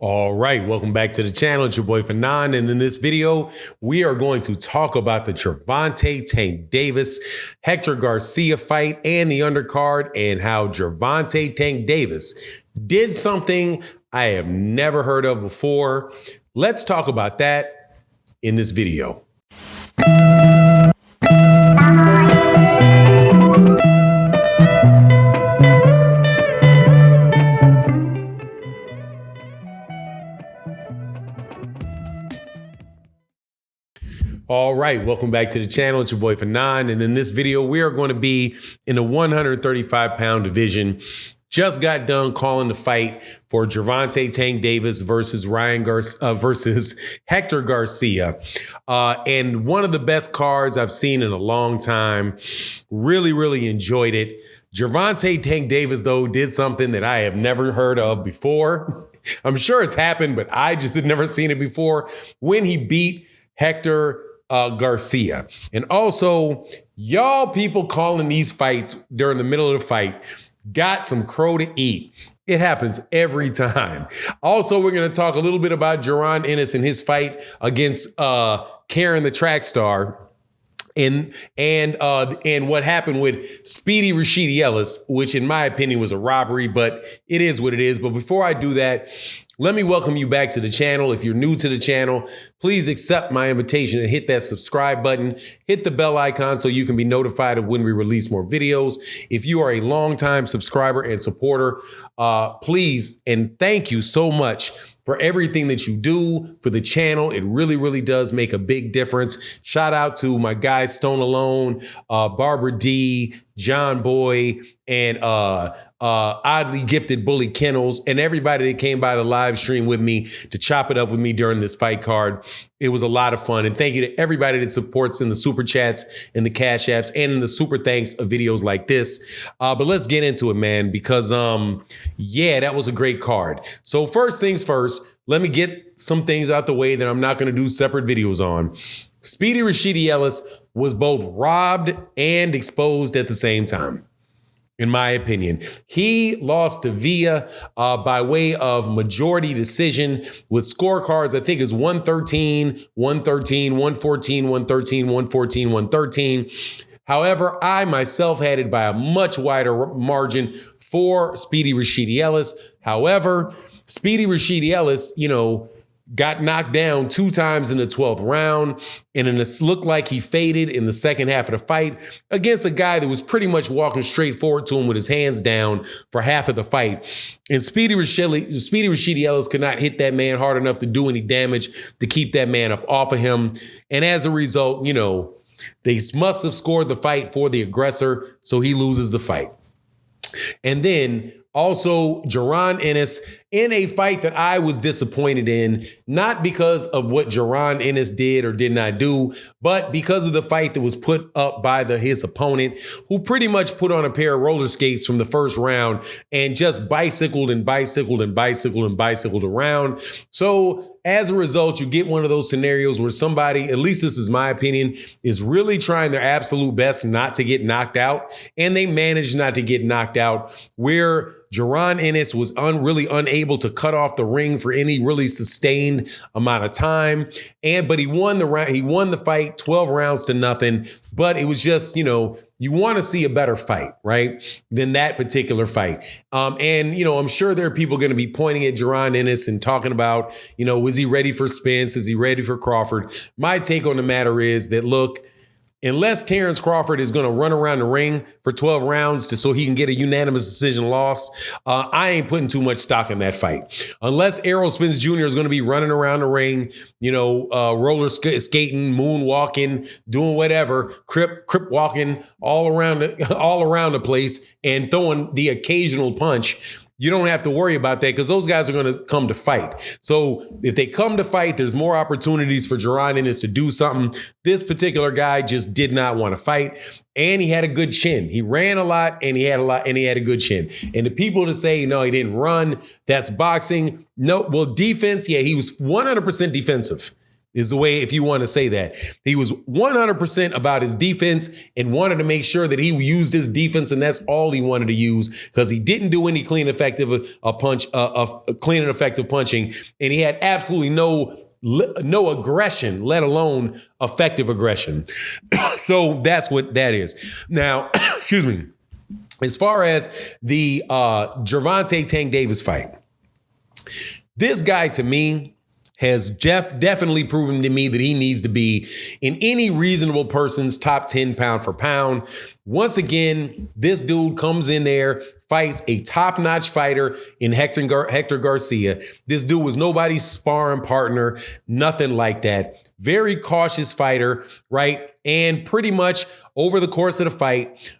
All right, welcome back to the channel. It's your boy Fanon, and in this video, we are going to talk about the Gervonta Tank Davis, Hector Garcia fight and the undercard, and how Gervonta Tank Davis did something I have never heard of before. Let's talk about that in this video. All right, welcome back to the channel. It's your boy Fanon, and in this video, we are going to be in the 135-pound division. Just got done calling the fight for Gervonta Tank Davis versus versus Hector Garcia, and one of the best cards I've seen in a long time. Really enjoyed it. Gervonta Tank Davis, though, did something that I have never heard of before. I'm sure it's happened, but I just had never seen it before when he beat Hector Garcia. And also, y'all people calling these fights during the middle of the fight got some crow to eat. It happens every time. Also, we're going to talk a little bit about Jaron Ennis and his fight against Karen the track star. And what happened with Speedy Rashidi Ellis, which in my opinion was a robbery, but it is what it is. But before I do that, let me welcome you back to the channel. If you're new to the channel, please accept my invitation and hit that subscribe button. Hit the bell icon so you can be notified of when we release more videos. If you are a longtime subscriber and supporter, please and thank you so much for everything that you do for the channel. It really does make a big difference. Shout out to my guys Stone Alone, Barbara D, John Boy, and Oddly Gifted Bully Kennels, and everybody that came by the live stream with me to chop it up with me during this fight card. It was a lot of fun. And thank you to everybody that supports in the super chats, in the cash apps, and in the super thanks of videos like this. But let's get into it, man, because yeah, that was a great card. So first things first, let me get some things out the way that I'm not going to do separate videos on. Speedy Rashidi Ellis was both robbed and exposed at the same time. In my opinion, he lost to Villa by way of majority decision with scorecards. I think is 113, 113, 114, 113, 114, 113. However, I myself had it by a much wider margin for Speedy Rashidi Ellis. However, Speedy Rashidi Ellis, got knocked down 2 times in the 12th round, and it looked like he faded in the second half of the fight against a guy that was pretty much walking straight forward to him with his hands down for half of the fight. And Speedy Rashidi Ellis could not hit that man hard enough to do any damage to keep that man up off of him. And as a result, they must have scored the fight for the aggressor, so he loses the fight. And then also, Jaron Ennis in a fight that I was disappointed in, not because of what Jaron Ennis did or did not do, but because of the fight that was put up by his opponent, who pretty much put on a pair of roller skates from the first round and just bicycled around. So as a result, you get one of those scenarios where somebody, at least this is my opinion, is really trying their absolute best not to get knocked out, and they managed not to get knocked out, where Jaron Ennis was really unable to cut off the ring for any really sustained amount of time. But he won the round. He won the fight 12 rounds to nothing. But it was just, you want to see a better fight, right, than that particular fight. I'm sure there are people going to be pointing at Jaron Ennis and talking about, was he ready for Spence? Is he ready for Crawford? My take on the matter is that, look, unless Terrence Crawford is going to run around the ring for 12 rounds so he can get a unanimous decision loss, I ain't putting too much stock in that fight. Unless Errol Spence Jr. is going to be running around the ring, roller skating, moonwalking, doing whatever, crip walking all around the place and throwing the occasional punch, you don't have to worry about that because those guys are going to come to fight. So if they come to fight, there's more opportunities for Jaron Ennis to do something. This particular guy just did not want to fight, and he had a good chin. He ran a lot, and he had a good chin. And the people to say, no, he didn't run, that's boxing. No, well, defense, yeah, he was 100% defensive. is the way, if you want to say that. He was 100% about his defense and wanted to make sure that he used his defense, and that's all he wanted to use, because he didn't do any clean, effective clean and effective punching, and he had absolutely no aggression, let alone effective aggression. So that's what that is. Now, excuse me. As far as the Gervonta Tank Davis fight, this guy to me has definitely proven to me that he needs to be in any reasonable person's top 10 pound for pound. Once again, this dude comes in there, fights a top-notch fighter in Hector Garcia. This dude was nobody's sparring partner, nothing like that. Very cautious fighter, right? And pretty much over the course of the fight,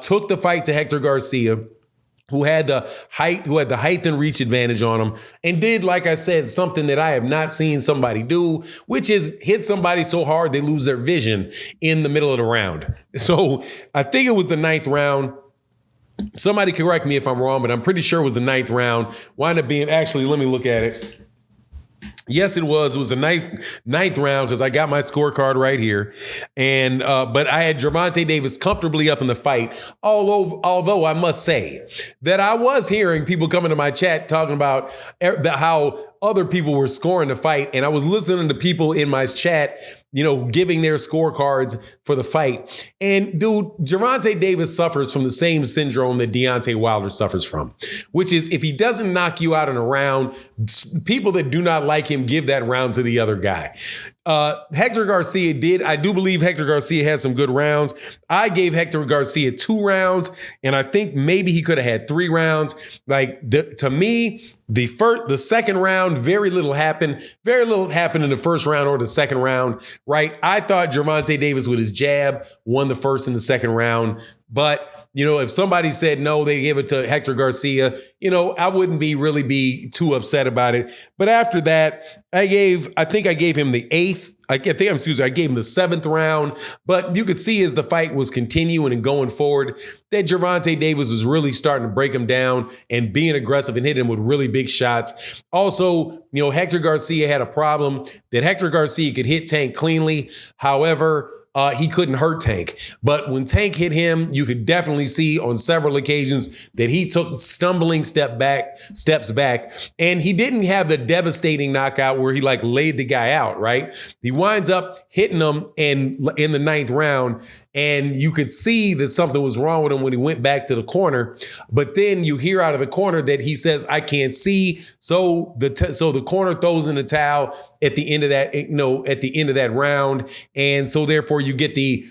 took the fight to Hector Garcia, who had the height and reach advantage on him, and did, like I said, something that I have not seen somebody do, which is hit somebody so hard they lose their vision in the middle of the round. So I think it was the 9th round. Somebody correct me if I'm wrong, but I'm pretty sure it was the 9th round. Wound up being, actually, let me look at it. Yes, it was. It was the ninth round, because I got my scorecard right here. And but I had Gervonta Davis comfortably up in the fight. Although I must say that I was hearing people coming to my chat talking about how other people were scoring the fight. And I was listening to people in my chat, giving their scorecards for the fight. And dude, Gervonta Davis suffers from the same syndrome that Deontay Wilder suffers from, which is if he doesn't knock you out in a round, people that do not like him give that round to the other guy. Hector Garcia did. I do believe Hector Garcia had some good rounds. I gave Hector Garcia 2 rounds, and I think maybe he could have had 3 rounds. To me, the second round, very little happened. Very little happened in the first round or the second round, right? I thought Gervonta Davis with his jab won the first and the second round, but if somebody said no, they gave it to Hector Garcia, I wouldn't really be too upset about it. But after that, I think I gave him the 8th. I gave him the 7th round. But you could see as the fight was continuing and going forward that Gervonta Davis was really starting to break him down and being aggressive and hitting him with really big shots. Also, Hector Garcia had a problem that Hector Garcia could hit Tank cleanly. However, he couldn't hurt Tank. But when Tank hit him, you could definitely see on several occasions that he took stumbling steps back. And he didn't have the devastating knockout where he laid the guy out, right? He winds up hitting him in the 9th round. And you could see that something was wrong with him when he went back to the corner. But then you hear out of the corner that he says, "I can't see." So the corner throws in the towel at the end of that, round. And so therefore you get the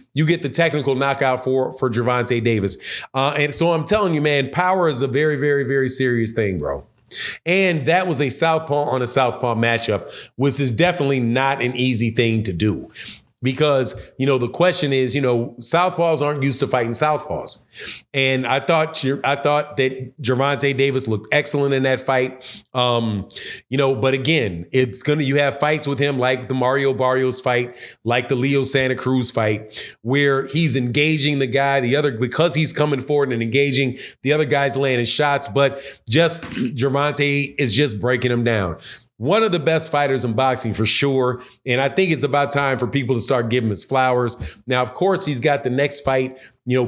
technical knockout for Gervonta Davis. And so I'm telling you, man, power is a very, very, very serious thing, bro. And that was a southpaw on a southpaw matchup, which is definitely not an easy thing to do. Because, the question is, southpaws aren't used to fighting southpaws. And I thought that Gervonta Davis looked excellent in that fight. But again, you have fights with him like the Mario Barrios fight, like the Leo Santa Cruz fight, where he's engaging the guy, because he's coming forward and engaging, the other guy's landing shots, but just Gervonta is just breaking him down. One of the best fighters in boxing for sure. And I think it's about time for people to start giving him his flowers. Now, of course, he's got the next fight,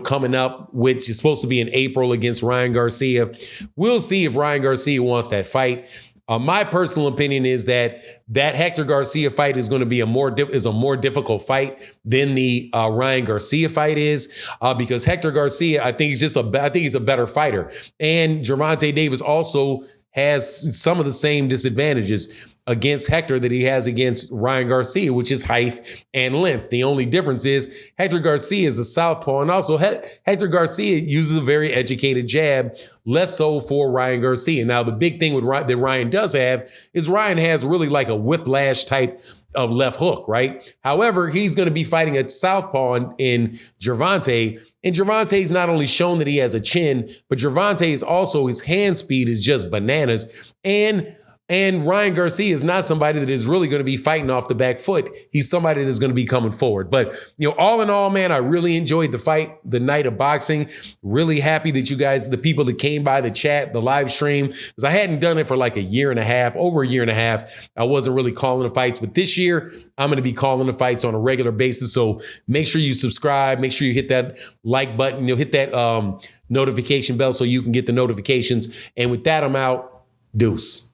coming up, which is supposed to be in April against Ryan Garcia. We'll see if Ryan Garcia wants that fight. My personal opinion is that Hector Garcia fight is going to be a more difficult fight than the Ryan Garcia fight is, because Hector Garcia, I think he's a better fighter. And Gervonta Davis also has some of the same disadvantages against Hector that he has against Ryan Garcia, which is height and length. The only difference is Hector Garcia is a southpaw, and also Hector Garcia uses a very educated jab, less so for Ryan Garcia. Now, the big thing that Ryan does have is Ryan has really like a whiplash type of left hook, right? However, he's going to be fighting a southpaw in Gervonta, and Gervonta's not only shown that he has a chin, but Gervonta's also, his hand speed is just bananas. And And Ryan Garcia is not somebody that is really going to be fighting off the back foot. He's somebody that's going to be coming forward. But, all in all, man, I really enjoyed the fight, the night of boxing. Really happy that you guys, the people that came by the chat, the live stream, because I hadn't done it for like a year and a half, over a year and a half. I wasn't really calling the fights. But this year, I'm going to be calling the fights on a regular basis. So make sure you subscribe. Make sure you hit that like button. Hit that notification bell so you can get the notifications. And with that, I'm out. Deuce.